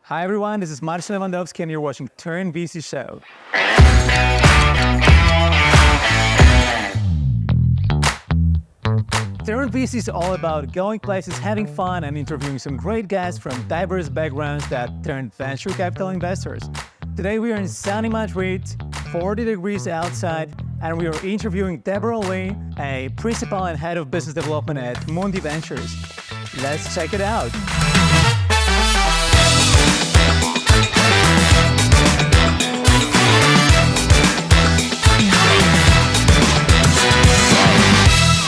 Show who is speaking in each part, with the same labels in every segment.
Speaker 1: Hi everyone, this is Marcin Lewandowski and you're watching TurnedVC show. TurnedVC is all about going places, having fun, and interviewing some great guests from diverse backgrounds that turned venture capital investors. Today we are in sunny Madrid, 40 degrees outside, and we are interviewing Deborah Li, a principal and head of business development at Mundi Ventures. Let's check it out.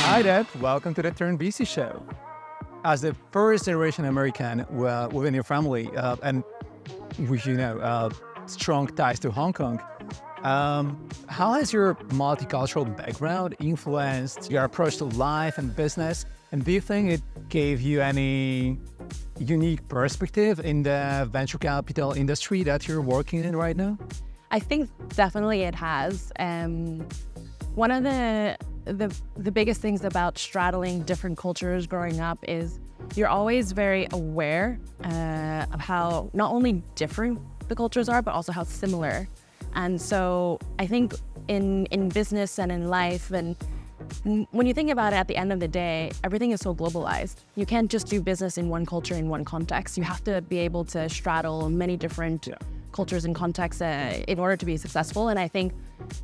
Speaker 1: Hi Deb, welcome to the TurnedVC show. As the first generation American within your family, and with strong ties to Hong Kong, how has your multicultural background influenced your approach to life and business? And do you think it gave you any unique perspective in the venture capital industry that you're working in right now?
Speaker 2: I think definitely it has. One of the biggest things about straddling different cultures growing up is you're always very aware of how not only different the cultures are, but also how similar. And so I think in business and in life, and when you think about it, at the end of the day, everything is so globalized. You can't just do business in one culture, in one context. You have to be able to straddle many different cultures and contexts in order to be successful. And I think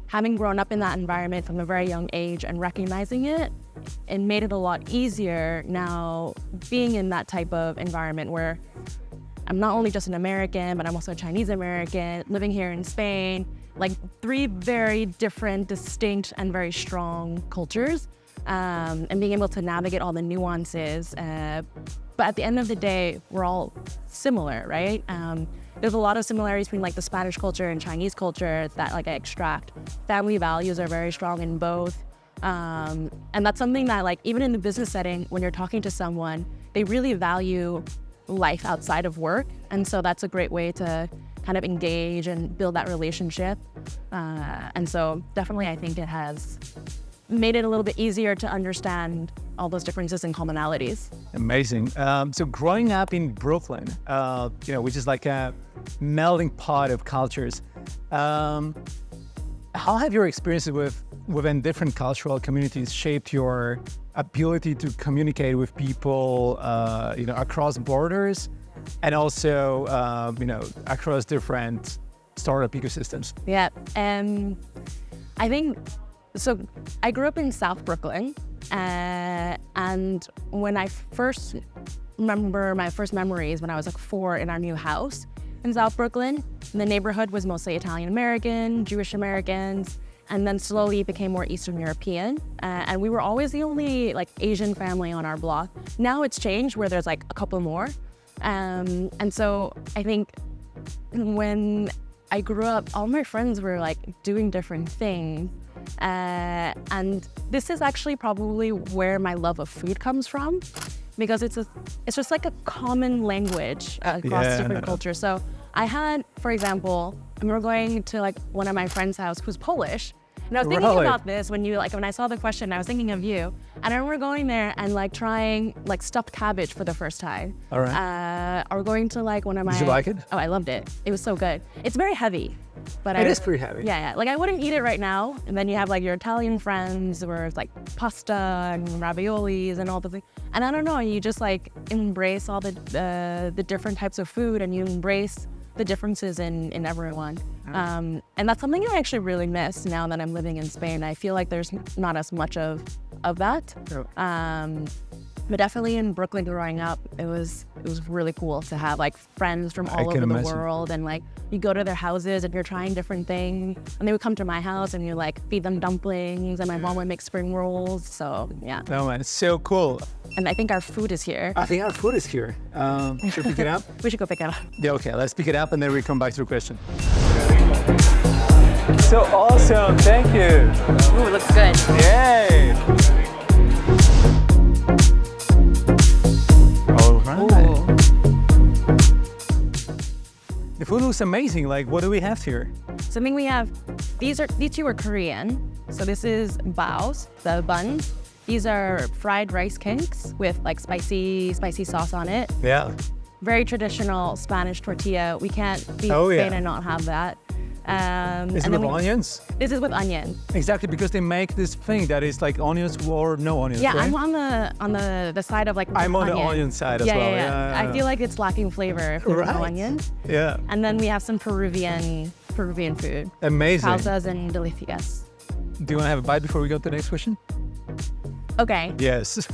Speaker 2: having grown up in that environment from a very young age and recognizing it made it a lot easier now being in that type of environment where I'm not only just an American, but I'm also a Chinese American living here in Spain, like three very different, distinct, and very strong cultures, and being able to navigate all the nuances. But at the end of the day, we're all similar, right? There's a lot of similarities between like the Spanish culture and Chinese culture that like I extract. Family values are very strong in both. And that's something that like even in the business setting, when you're talking to someone, they really value life outside of work. And so that's a great way to kind of engage and build that relationship. And so definitely I think it has made it a little bit easier to understand all those differences and commonalities.
Speaker 1: Amazing. So growing up in Brooklyn, which is like a melting pot of cultures, how have your experiences within different cultural communities shaped your ability to communicate with people, across borders and also, across different startup ecosystems?
Speaker 2: Yeah. I think, so I grew up in South Brooklyn, and when I first remember my first memories when I was like 4 in our new house in South Brooklyn, the neighborhood was mostly Italian American, Jewish Americans, and then slowly it became more Eastern European. And we were always the only like Asian family on our block. Now it's changed where there's like a couple more. And so I think when I grew up, all my friends were like doing different things. And this is actually probably where my love of food comes from, because it's just like a common language across different cultures. So I had, for example, I remember going to like one of my friend's house who's Polish. And I was thinking about this when I saw the question, I was thinking of you. And I remember going there and like trying like stuffed cabbage for the first time.
Speaker 1: All right.
Speaker 2: Or going to like one of my...
Speaker 1: Did you like it?
Speaker 2: Oh, I loved it. It was so good. It's very heavy. But
Speaker 1: it is pretty heavy.
Speaker 2: Yeah. Like I wouldn't eat it right now. And then you have like your Italian friends where it's like pasta and raviolis and all the things. And I don't know, you just like embrace all the different types of food, and you embrace the differences in everyone. And that's something I actually really miss now that I'm living in Spain. I feel like there's not as much of that. But definitely in Brooklyn growing up, it was really cool to have like friends from all over the world, and like you go to their houses and you're trying different things, and they would come to my house and you like feed them dumplings, and my mom would make spring rolls. So yeah.
Speaker 1: Oh man, it's so cool.
Speaker 2: And I think our food is here.
Speaker 1: I think our food is here. Should we pick it up?
Speaker 2: We should go pick it up.
Speaker 1: Yeah, okay, let's pick it up and then we come back to the question. So awesome, thank you.
Speaker 2: Ooh, it looks good.
Speaker 1: Yay! All right. The food looks amazing. Like, what do we have here?
Speaker 2: Something we have, these two are Korean. So this is baos, the buns. These are fried rice cakes with like spicy sauce on it.
Speaker 1: Yeah.
Speaker 2: very traditional Spanish tortilla. We can't be
Speaker 1: Oh,
Speaker 2: in
Speaker 1: yeah.
Speaker 2: Spain and not have that.
Speaker 1: Is it with onions?
Speaker 2: This is with onions.
Speaker 1: Exactly, because they make this thing that is like onions or no onions,
Speaker 2: Yeah,
Speaker 1: right?
Speaker 2: I'm on the side of like
Speaker 1: I'm on the
Speaker 2: onion.
Speaker 1: onion side as
Speaker 2: yeah,
Speaker 1: well.
Speaker 2: Yeah. I feel like it's lacking flavor if there's no
Speaker 1: Right.
Speaker 2: onions.
Speaker 1: Yeah.
Speaker 2: And then we have some Peruvian food.
Speaker 1: Amazing.
Speaker 2: Salsas and delicias.
Speaker 1: Do you want to have a bite before we go to the next question?
Speaker 2: Okay.
Speaker 1: Yes.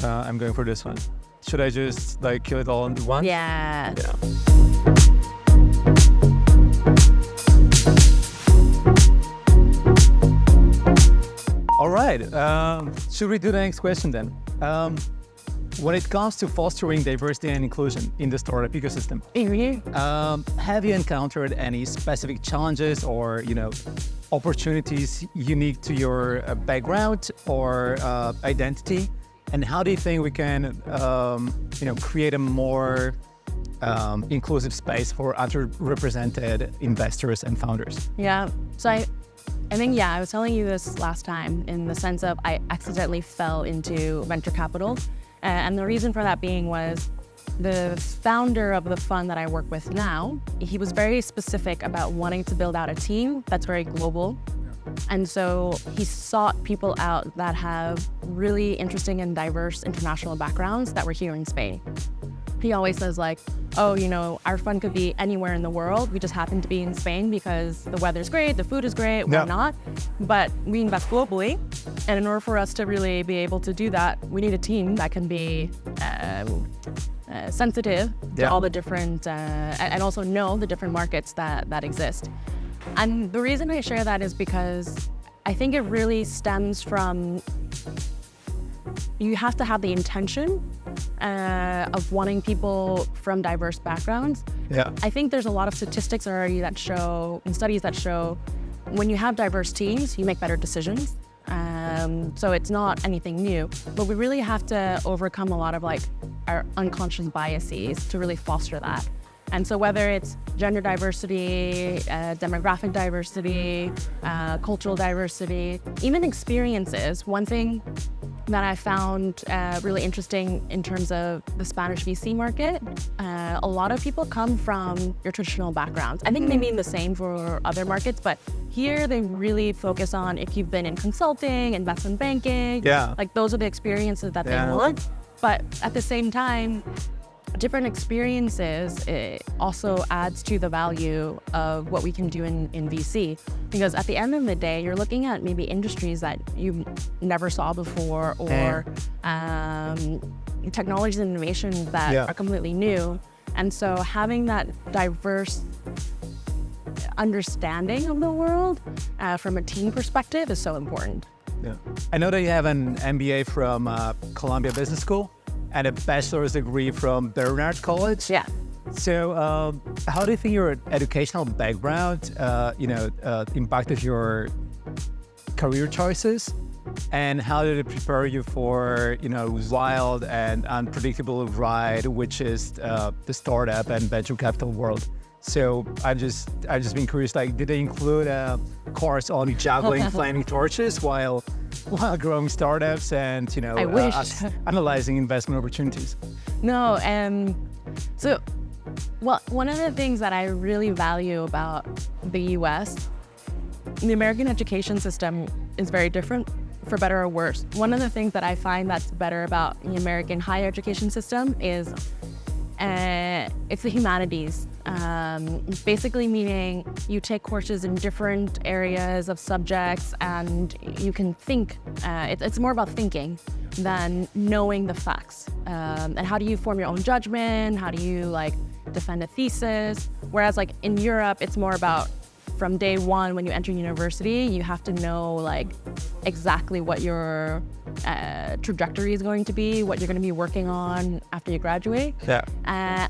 Speaker 1: I'm going for this one. Should I just like kill it all in one?
Speaker 2: Yeah.
Speaker 1: Yeah. All right. Should we do the next question then? When it comes to fostering diversity and inclusion in the startup ecosystem, have you encountered any specific challenges or opportunities unique to your background or identity? And how do you think we can create a more inclusive space for underrepresented investors and founders?
Speaker 2: Yeah. So I think, I was telling you this last time in the sense of I accidentally fell into venture capital. And the reason for that being was the founder of the fund that I work with now, he was very specific about wanting to build out a team that's very global. And so he sought people out that have really interesting and diverse international backgrounds that were here in Spain. He always says like, our fund could be anywhere in the world. We just happen to be in Spain because the weather's great, the food is great, why not? But we invest globally. And in order for us to really be able to do that, we need a team that can be sensitive to all the different, and also know the different markets that exist. And the reason I share that is because I think it really stems from, you have to have the intention of wanting people from diverse backgrounds.
Speaker 1: Yeah.
Speaker 2: I think there's a lot of statistics already that show, and studies that show, when you have diverse teams, you make better decisions. So it's not anything new, but we really have to overcome a lot of like our unconscious biases to really foster that. And so whether it's gender diversity, demographic diversity, cultural diversity, even experiences, one thing that I found really interesting in terms of the Spanish VC market, a lot of people come from your traditional backgrounds. I think they mean the same for other markets, but here they really focus on if you've been in consulting, investment banking, like those are the experiences that they want. But at the same time, different experiences, it also adds to the value of what we can do in VC. Because at the end of the day, you're looking at maybe industries that you never saw before or technologies and innovations that are completely new. And so having that diverse understanding of the world from a team perspective is so important.
Speaker 1: Yeah. I know that you have an MBA from Columbia Business School and a bachelor's degree from Barnard College.
Speaker 2: Yeah.
Speaker 1: So how do you think your educational background, impacted your career choices? And how did it prepare you for, wild and unpredictable ride, which is the startup and venture capital world? So I just been curious, like, did they include a course on juggling flaming torches while growing startups and,
Speaker 2: I wish.
Speaker 1: Analyzing investment opportunities?
Speaker 2: No, so, well, one of the things that I really value about the US, the American education system is very different, for better or worse. One of the things that I find that's better about the American higher education system is it's the humanities. Basically meaning you take courses in different areas of subjects and you can think. It's more about thinking than knowing the facts. And how do you form your own judgment? How do you defend a thesis? Whereas in Europe, it's more about from day one when you enter university, you have to know exactly what your trajectory is going to be, what you're going to be working on after you graduate.
Speaker 1: Yeah.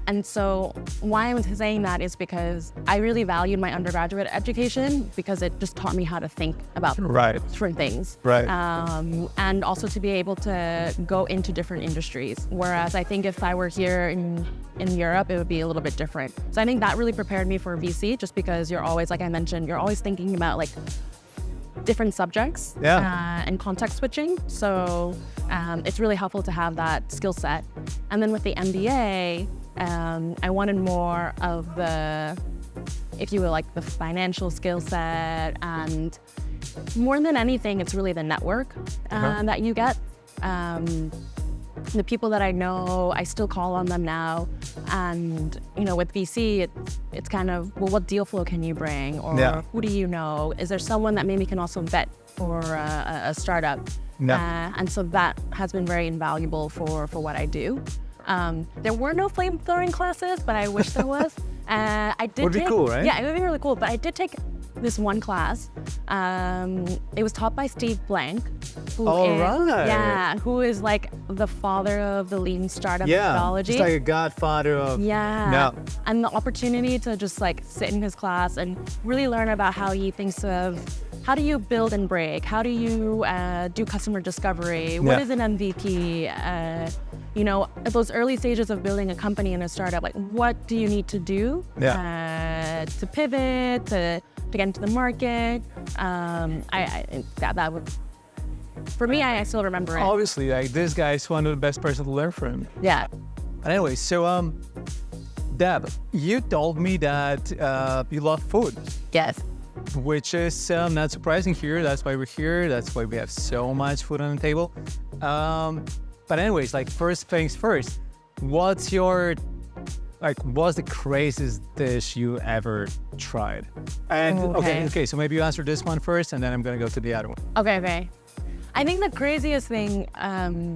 Speaker 2: And so why I'm saying that is because I really valued my undergraduate education because it just taught me how to think about different things.
Speaker 1: Right.
Speaker 2: And also to be able to go into different industries. Whereas I think if I were here in Europe, it would be a little bit different. So I think that really prepared me for VC just because you're always, like I mentioned, you're always thinking about different subjects and context switching. So it's really helpful to have that skill set. And then with the MBA, I wanted more of the, if you will, like the financial skill set, and more than anything, it's really the network that you get. The people that I know, I still call on them now. And, you know, with VC, it's kind of, well, what deal flow can you bring? Or who do you know? Is there someone that maybe can also vet for a startup? And so that has been very invaluable for what I do. There were no flame-throwing classes, but I wish there was. I did
Speaker 1: Would be cool, right?
Speaker 2: Yeah, it would be really cool. But I did take this one class. It was taught by Steve Blank. Who is like the father of the lean startup methodology.
Speaker 1: He's like a godfather of...
Speaker 2: And the opportunity to just like sit in his class and really learn about how he thinks of how do you build and break? How do you do customer discovery? What is an MVP? You know, at those early stages of building a company and a startup, like what do you need to do to pivot, to get into the market? That would, for me, I still remember it.
Speaker 1: Obviously, like this guy is one of the best person to learn from.
Speaker 2: Yeah.
Speaker 1: But anyway, so Deb, you told me that you love food.
Speaker 2: Yes.
Speaker 1: Which is not surprising here. That's why we're here. That's why we have so much food on the table. But anyways, like first things first, what's the craziest dish you ever tried? And okay, so maybe you answer this one first, and then I'm gonna go to the other one.
Speaker 2: Okay. I think the craziest thing, I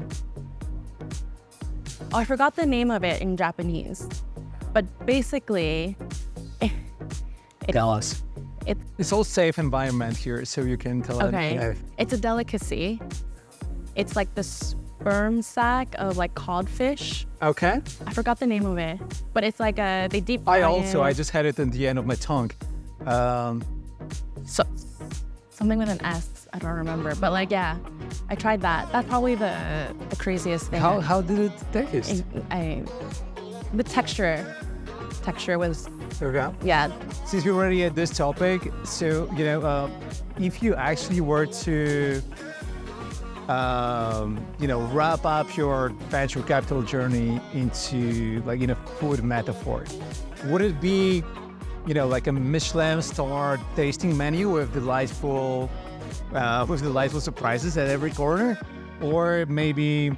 Speaker 2: forgot the name of it in Japanese, but basically,
Speaker 1: tell us. It's all safe environment here, so you can tell us.
Speaker 2: Okay, it's a delicacy. It's like the sperm sac of like codfish.
Speaker 1: Okay.
Speaker 2: I forgot the name of it, but it's like they deep fry
Speaker 1: I just had it in the end of my tongue.
Speaker 2: So something with an S, I don't remember, but like I tried that. That's probably the craziest thing.
Speaker 1: How did it taste?
Speaker 2: The texture was.
Speaker 1: Okay.
Speaker 2: Yeah.
Speaker 1: Since we're already at this topic, so if you actually were to wrap up your venture capital journey into like in a food metaphor, would it be like a Michelin star tasting menu with delightful surprises at every corner, or maybe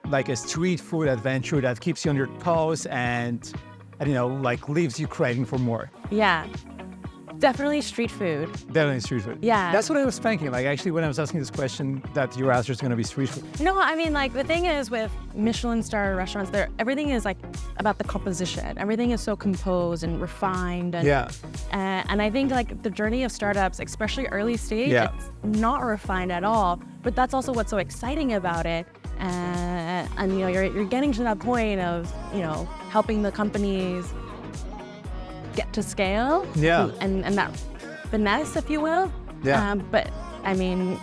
Speaker 1: like a street food adventure that keeps you on your toes and like leaves you craving for more?
Speaker 2: Yeah, definitely street food.
Speaker 1: Definitely street food.
Speaker 2: Yeah.
Speaker 1: That's what I was thinking. Like actually when I was asking this question, that your answer is going to be street food.
Speaker 2: No, I mean like the thing is with Michelin star restaurants, everything is like about the composition. Everything is so composed and refined. And, and I think like the journey of startups, especially early stage, it's not refined at all. But that's also what's so exciting about it. And you're getting to that point of helping the companies get to scale, and that finesse, if you will. But I mean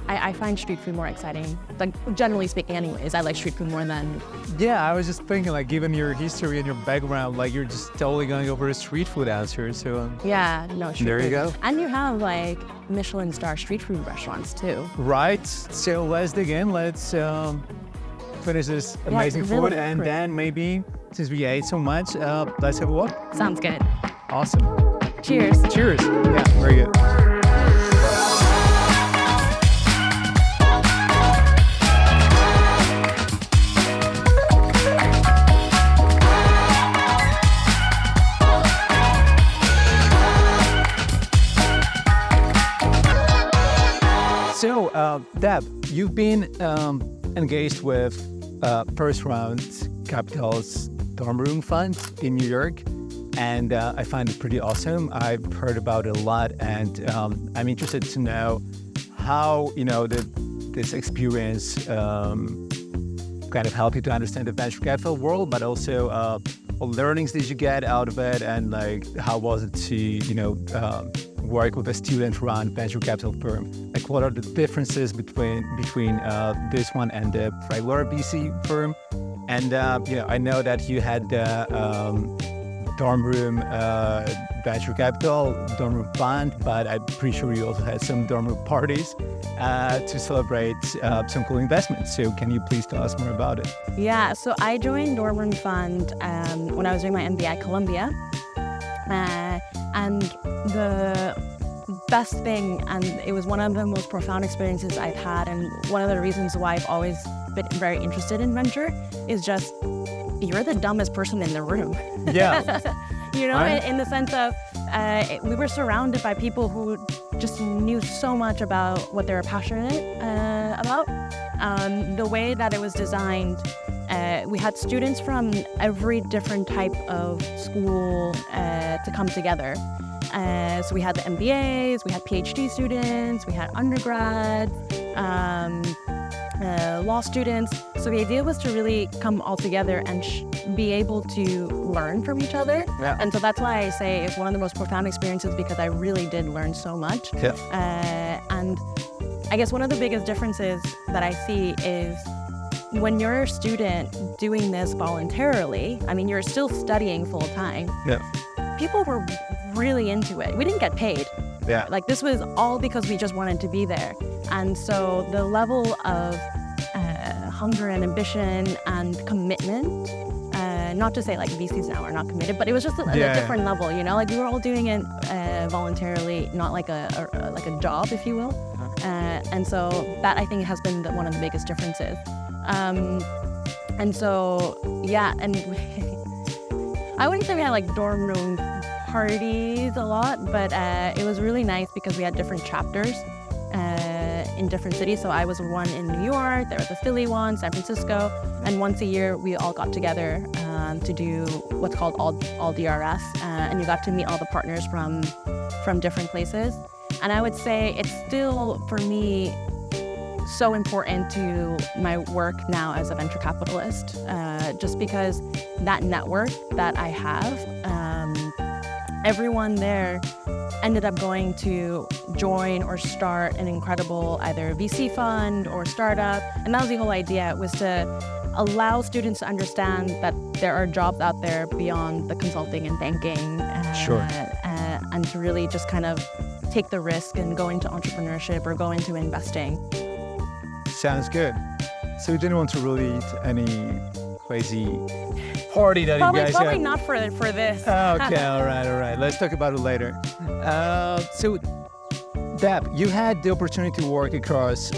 Speaker 2: I find street food more exciting. Like generally speaking, anyways, I like street food more than.
Speaker 1: Yeah, I was just thinking like given your history and your background, like you're just totally going over a street food answer. So
Speaker 2: street
Speaker 1: there
Speaker 2: food.
Speaker 1: You go.
Speaker 2: And you have like Michelin star street food restaurants too.
Speaker 1: Right. So let's dig in. Let's finish this amazing food, and then maybe since we ate so much, let's have a walk.
Speaker 2: Sounds good.
Speaker 1: Awesome.
Speaker 2: Cheers.
Speaker 1: Cheers. Yeah, very good. So, Deb, you've been engaged with first round capital's dorm room fund in New York, and I find it pretty awesome. I've heard about it a lot, and I'm interested to know how this experience kind of helped you to understand the venture capital world, but also what learnings did you get out of it, and like how was it to work with a student-run venture capital firm? Like, what are the differences between this one and the regular VC firm? And I know that you had the dorm room venture capital, dorm room fund, but I'm pretty sure you also had some dorm room parties to celebrate some cool investments. So can you please tell us more about it?
Speaker 2: Yeah, so I joined Dorm Room Fund when I was doing my MBA at Columbia. And the best thing, and it was one of the most profound experiences I've had, and one of the reasons why I've always been very interested in venture, is just you're the dumbest person in the room.
Speaker 1: Yeah.
Speaker 2: Right. in the sense of we were surrounded by people who just knew so much about what they were passionate about. The way that it was designed, we had students from every different type of school to come together. So we had the MBAs, we had PhD students, we had undergrads, law students. So the idea was to really come all together and be able to learn from each other.
Speaker 1: Yeah.
Speaker 2: And so that's why I say it's one of the most profound experiences, because I really did learn so much.
Speaker 1: Yeah.
Speaker 2: And I guess one of the biggest differences that I see is when you're a student doing this voluntarily, I mean, you're still studying full time.
Speaker 1: Yeah.
Speaker 2: People were really into it. We didn't get paid.
Speaker 1: Yeah.
Speaker 2: Like, this was all because we just wanted to be there. And so the level of hunger and ambition and commitment, not to say like VCs now are not committed, but it was just a different level, like we were all doing it voluntarily, not like a job, if you will. And so that, I think, has been one of the biggest differences. And so, yeah, and I wouldn't say we had like dorm room parties a lot, but it was really nice because we had different chapters in different cities. So I was one in New York, there was a Philly one, San Francisco, and once a year we all got together to do what's called all DRS, and you got to meet all the partners from different places. And I would say it's still, for me, so important to my work now as a venture capitalist, just because that network that I have, everyone there ended up going to join or start an incredible either VC fund or startup. And that was the whole idea, was to allow students to understand that there are jobs out there beyond the consulting and banking.
Speaker 1: Sure.
Speaker 2: And to really just kind of take the risk and go into entrepreneurship or go into investing.
Speaker 1: Sounds good. So you didn't want to relate any crazy party that you guys
Speaker 2: Probably
Speaker 1: had?
Speaker 2: not for this.
Speaker 1: Okay, all right. Let's talk about it later. So, Deb, you had the opportunity to work across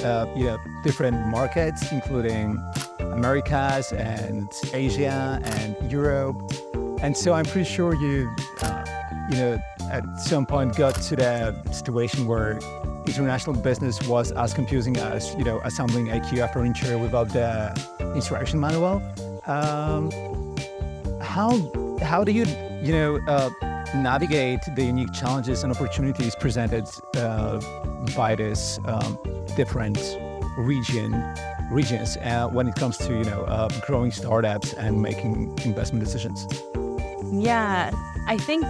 Speaker 1: different markets, including Americas and Asia and Europe. And so I'm pretty sure you at some point got to the situation where international business was as confusing as, assembling a queue after furniture without the instruction manual. How do you, navigate the unique challenges and opportunities presented by this different regions when it comes to, growing startups and making investment decisions?
Speaker 2: Yeah, I think,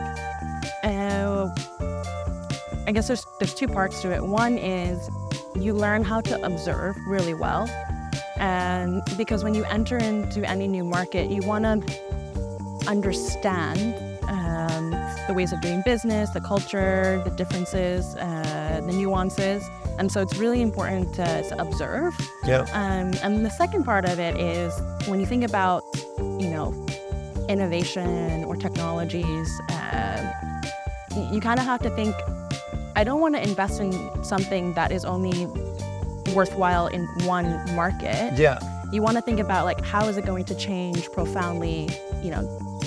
Speaker 2: I guess there's two parts to it. One is you learn how to observe really well. And because when you enter into any new market, you want to understand the ways of doing business, the culture, the differences, the nuances. And so it's really important to observe.
Speaker 1: Yeah.
Speaker 2: And the second part of it is when you think about, innovation or technologies, you kind of have to think, I don't want to invest in something that is only worthwhile in one market.
Speaker 1: Yeah.
Speaker 2: You want to think about, like, how is it going to change profoundly,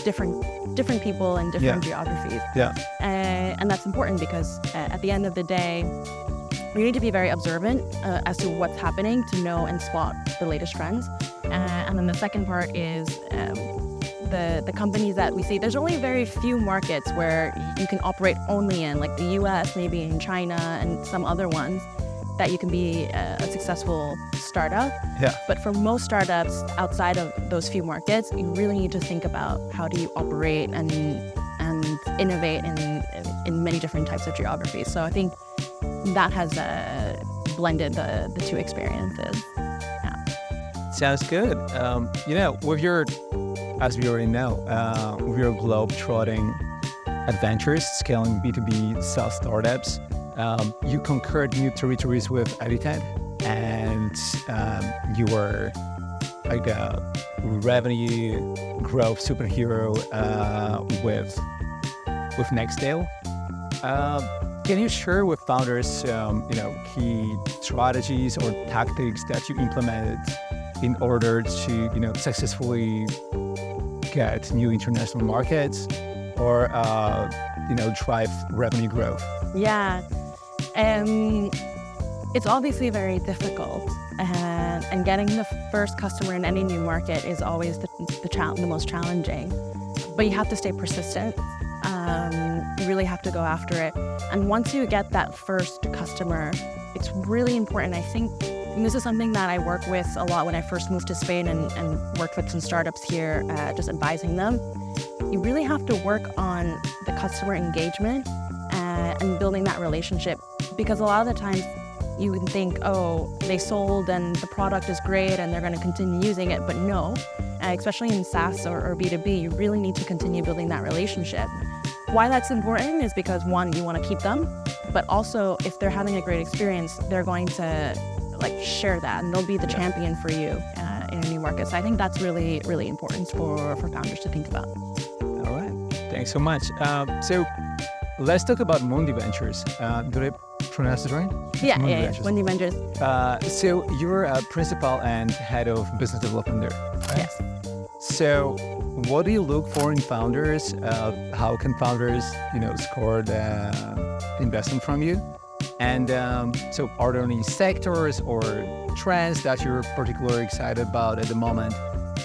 Speaker 2: different people and different geographies.
Speaker 1: Yeah.
Speaker 2: And that's important because at the end of the day, you need to be very observant as to what's happening to know and spot the latest trends. And then the second part is the companies that we see. There's only very few markets where you can operate only in, like the US, maybe in China, and some other ones that you can be a successful startup.
Speaker 1: Yeah.
Speaker 2: But for most startups outside of those few markets, you really need to think about how do you operate and innovate in many different types of geographies. So I think that has blended the two experiences. Yeah.
Speaker 1: Sounds good. With your as we already know, we are globe-trotting adventures, scaling B2B SaaS startups. You conquered new territories with EDITED, and you were like a revenue growth superhero with Nextail. Can you share with founders, key strategies or tactics that you implemented in order to, successfully get new international markets or, drive revenue growth?
Speaker 2: Yeah. It's obviously very difficult, and getting the first customer in any new market is always the most challenging. But you have to stay persistent. You really have to go after it. And once you get that first customer, it's really important. I think, and this is something that I work with a lot when I first moved to Spain and worked with some startups here, just advising them. You really have to work on the customer engagement and building that relationship, because a lot of the times you would think, oh, they sold and the product is great and they're going to continue using it, but no, especially in SaaS or B2B, you really need to continue building that relationship. Why that's important is because, one, you want to keep them, but also if they're having a great experience, they're going to share that and they'll be the champion for you in a new market. So I think that's really, really important for founders to think about.
Speaker 1: All right. Thanks so much. So let's talk about Mundi Ventures. Did I pronounce it right?
Speaker 2: Yeah, Mundi Ventures.
Speaker 1: So you're a principal and head of business development there, right?
Speaker 2: Yes.
Speaker 1: So what do you look for in founders? How can founders, score the investment from you? And so are there any sectors or trends that you're particularly excited about at the moment?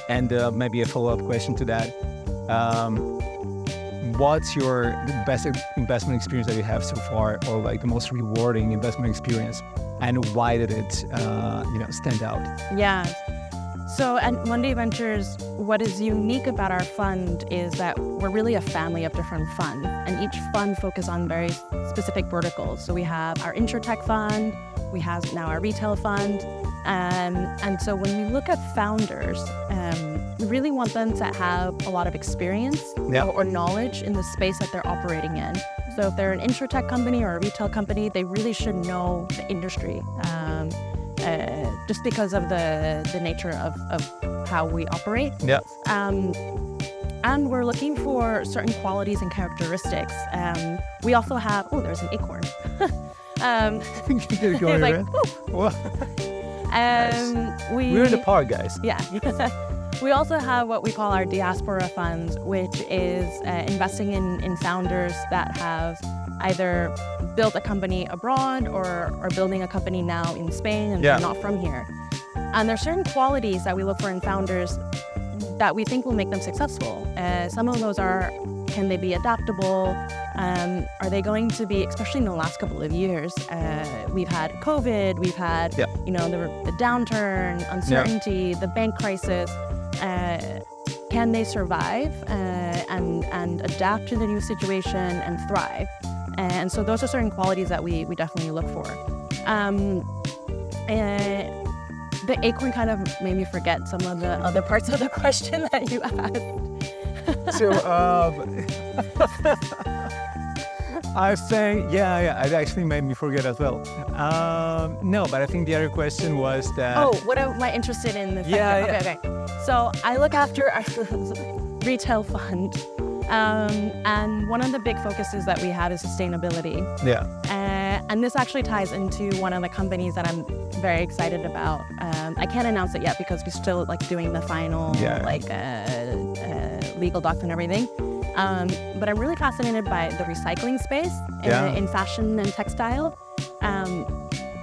Speaker 1: And maybe a follow-up question to that. What's your best investment experience that you have so far, or the most rewarding investment experience, and why did it, stand out?
Speaker 2: Yeah. So at Mundi Ventures, what is unique about our fund is that we're really a family of different funds, and each fund focuses on very specific verticals. So we have our insurtech fund, we have now our retail fund, and so when we look at founders, we really want them to have a lot of experience or knowledge in the space that they're operating in. So if they're an insurtech company or a retail company, they really should know the industry. Just because of the nature of how we operate. Yeah. And we're looking for certain qualities and characteristics. We also have, there's an acorn.
Speaker 1: You did it going around.
Speaker 2: Nice.
Speaker 1: We're in the park, guys.
Speaker 2: Yeah. We also have what we call our diaspora funds, which is investing in founders that have either built a company abroad or are building a company now in Spain and they're not from here. And there's certain qualities that we look for in founders that we think will make them successful. Some of those are, can they be adaptable? Are they going to be, especially in the last couple of years, we've had COVID, we've had, the downturn, uncertainty, the bank crisis. Can they survive and adapt to the new situation and thrive? And so those are certain qualities that we definitely look for. The acorn kind of made me forget some of the other parts of the question that you asked.
Speaker 1: So, I was saying, it actually made me forget as well. No, but I think the other question was that...
Speaker 2: Oh, what am I interested in? Okay. So I look after our retail fund. And one of the big focuses that we have is sustainability. Yeah. And this actually ties into one of the companies that I'm very excited about. I can't announce it yet because we're still doing the final legal docs and everything. But I'm really fascinated by the recycling space in fashion and textile.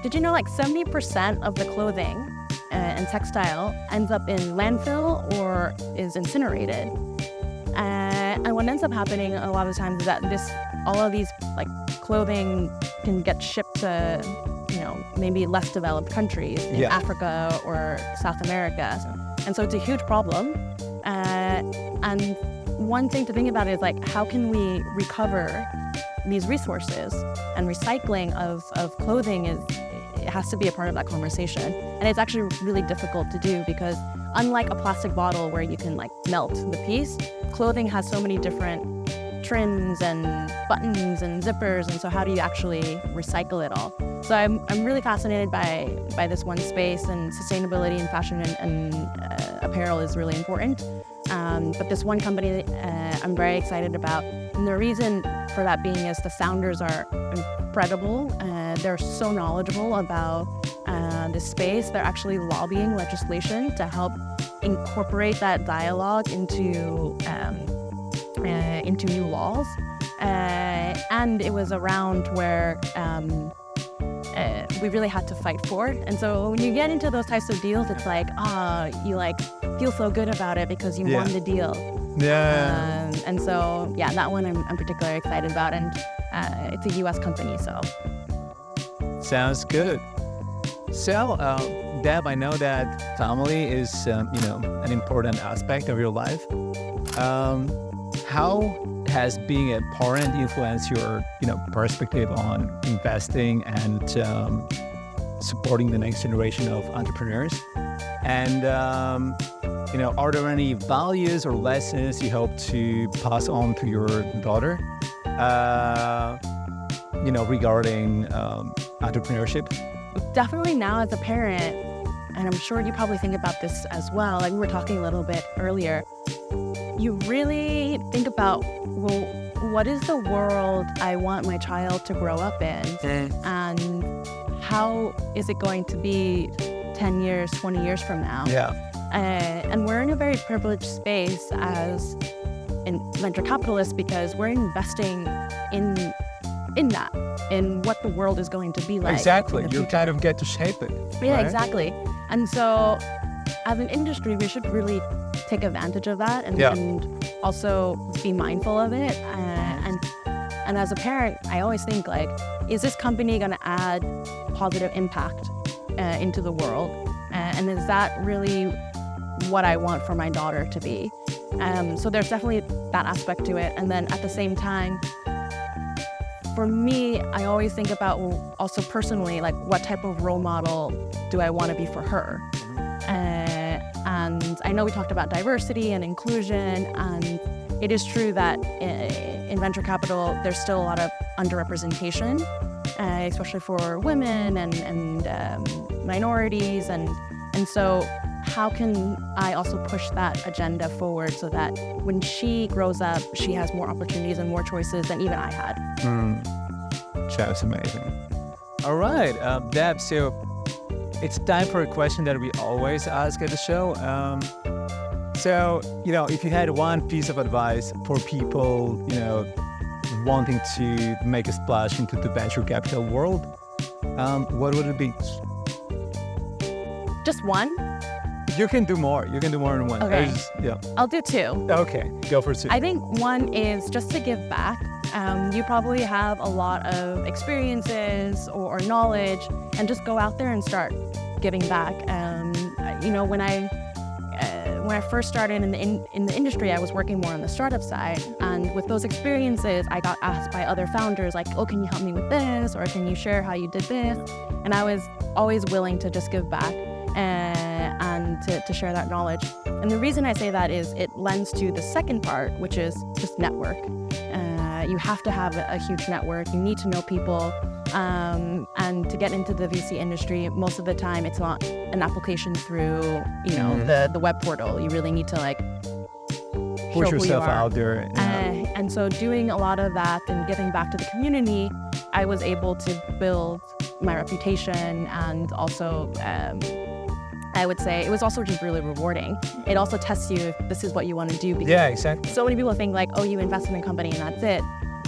Speaker 2: Did you know 70% of the clothing and textile ends up in landfill or is incinerated? And what ends up happening a lot of times is that all of these clothing can get shipped to, maybe less developed countries in Africa or South America. And so it's a huge problem. And one thing to think about is how can we recover these resources? And recycling of clothing it has to be a part of that conversation. And it's actually really difficult to do because unlike a plastic bottle where you can like melt the piece, clothing has so many different trims and buttons and zippers, and so how do you actually recycle it all? So I'm really fascinated by this one space, and sustainability in fashion and apparel is really important. But this one company I'm very excited about, and the reason for that being is the founders are incredible. They're so knowledgeable about this space. They're actually lobbying legislation to help incorporate that dialogue into new laws. And it was around where we really had to fight for it. And so when you get into those types of deals, it's like, you like feel so good about it because you won the deal.
Speaker 1: Yeah.
Speaker 2: And so, yeah, that one I'm particularly excited about. And it's a US company, so.
Speaker 1: Sounds good. So, Deb, I know that family is, an important aspect of your life. How has being a parent influenced your, perspective on investing and supporting the next generation of entrepreneurs? And, are there any values or lessons you hope to pass on to your daughter, regarding entrepreneurship?
Speaker 2: Definitely now as a parent, and I'm sure you probably think about this as well, like we were talking a little bit earlier, you really think about, well, what is the world I want my child to grow up in? And how is it going to be 10 years, 20 years from now?
Speaker 1: Yeah.
Speaker 2: And we're in a very privileged space as in venture capitalists because we're investing in that, in what the world is going to be like.
Speaker 1: Exactly. You kind of get to shape it.
Speaker 2: Yeah,
Speaker 1: right?
Speaker 2: exactly. And so as an industry, we should really take advantage of that and also be mindful of it. And as a parent, I always think like, is this company going to add positive impact into the world? And is that really what I want for my daughter to be? So there's definitely that aspect to it. And then at the same time, for me, I always think about also personally, like what type of role model do I want to be for her? And I know we talked about diversity and inclusion, and it is true that in venture capital, there's still a lot of underrepresentation, especially for women and minorities. And so how can I also push that agenda forward so that when she grows up, she has more opportunities and more choices than even I had?
Speaker 1: That's amazing. All right, Deb, so it's time for a question that we always ask at the show. So, if you had one piece of advice for people, wanting to make a splash into the venture capital world, what would it be?
Speaker 2: Just one?
Speaker 1: You can do more. You can do more than one.
Speaker 2: Okay. I'll do two.
Speaker 1: Okay, go for two.
Speaker 2: I think one is just to give back. You probably have a lot of experiences or knowledge, and just go out there and start giving back. When I first started in the industry, I was working more on the startup side, and with those experiences, I got asked by other founders like, "Oh, can you help me with this?" or "Can you share how you did this?" And I was always willing to just give back and to share that knowledge. And the reason I say that is it lends to the second part, which is just network. You have to have a huge network. You need to know people. And to get into the VC industry, most of the time it's not an application through, the web portal. You really need to
Speaker 1: push yourself out there.
Speaker 2: And so doing a lot of that and giving back to the community, I was able to build my reputation, and also I would say it was also just really rewarding. It also tests you if this is what you want to do. Because
Speaker 1: yeah, exactly.
Speaker 2: So many people think like, oh, you invest in a company and that's it.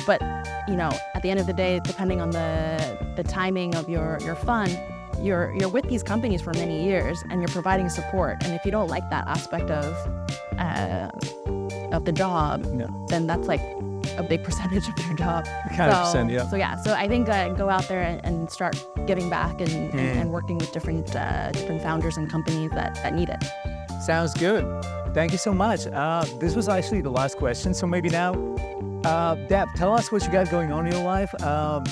Speaker 2: But, at the end of the day, depending on the timing of your fund, you're with these companies for many years and you're providing support. And if you don't like that aspect of the job, then that's like a big percentage of your job.
Speaker 1: Kind of percent, yeah.
Speaker 2: So I think go out there and start giving back and working with different founders and companies that need it.
Speaker 1: Sounds good. Thank you so much. This was actually the last question. So maybe now, Deb, tell us what you got going on in your life.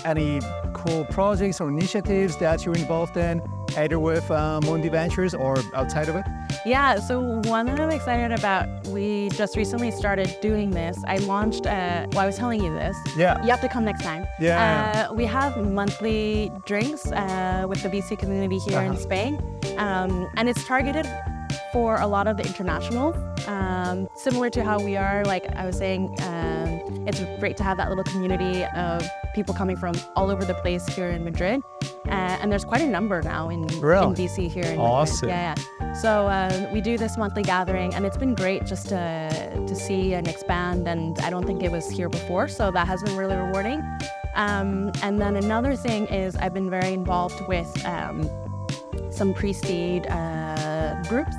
Speaker 1: Any cool projects or initiatives that you're involved in, either with Mundi Ventures or outside of it?
Speaker 2: Yeah, so one that I'm excited about, we just recently started doing this. I launched, I was telling you this.
Speaker 1: Yeah.
Speaker 2: You have to come next time.
Speaker 1: Yeah.
Speaker 2: We have monthly drinks with the VC community here in Spain. And it's targeted for a lot of the international. Similar to how we are, like I was saying, it's great to have that little community of people coming from all over the place here in Madrid. And there's quite a number now in VC here in
Speaker 1: awesome.
Speaker 2: Madrid. Yeah. So we do this monthly gathering, and it's been great just to see and expand, and I don't think it was here before, so that has been really rewarding. And then another thing is I've been very involved with some pre-seed groups.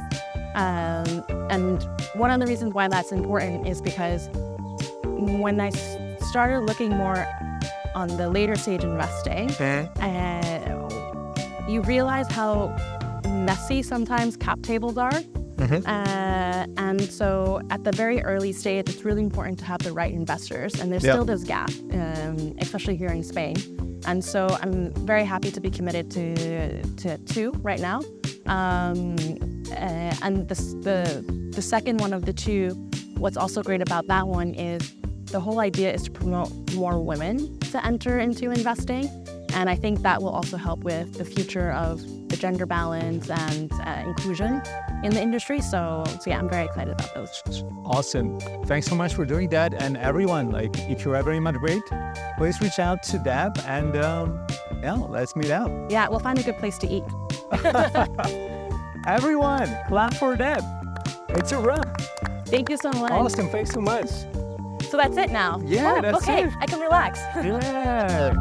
Speaker 2: And one of the reasons why that's important is because when I started looking more on the later stage investing, you realize how messy sometimes cap tables are. And so at the very early stage, it's really important to have the right investors. And there's still this gap, especially here in Spain. And so I'm very happy to be committed to two right now. And the second one of the two, what's also great about that one is the whole idea is to promote more women to enter into investing. And I think that will also help with the future of the gender balance and inclusion in the industry. So yeah, I'm very excited about those.
Speaker 1: Awesome. Thanks so much for doing that. And everyone, like, if you're ever in Madrid, please reach out to Deb and yeah, let's meet up.
Speaker 2: Yeah, we'll find a good place to eat.
Speaker 1: Everyone, clap for Deb. It's a wrap.
Speaker 2: Thank you so much.
Speaker 1: Awesome. Thanks so much.
Speaker 2: So that's it now.
Speaker 1: Yeah, that's
Speaker 2: okay,
Speaker 1: it.
Speaker 2: I can relax.
Speaker 1: Yeah.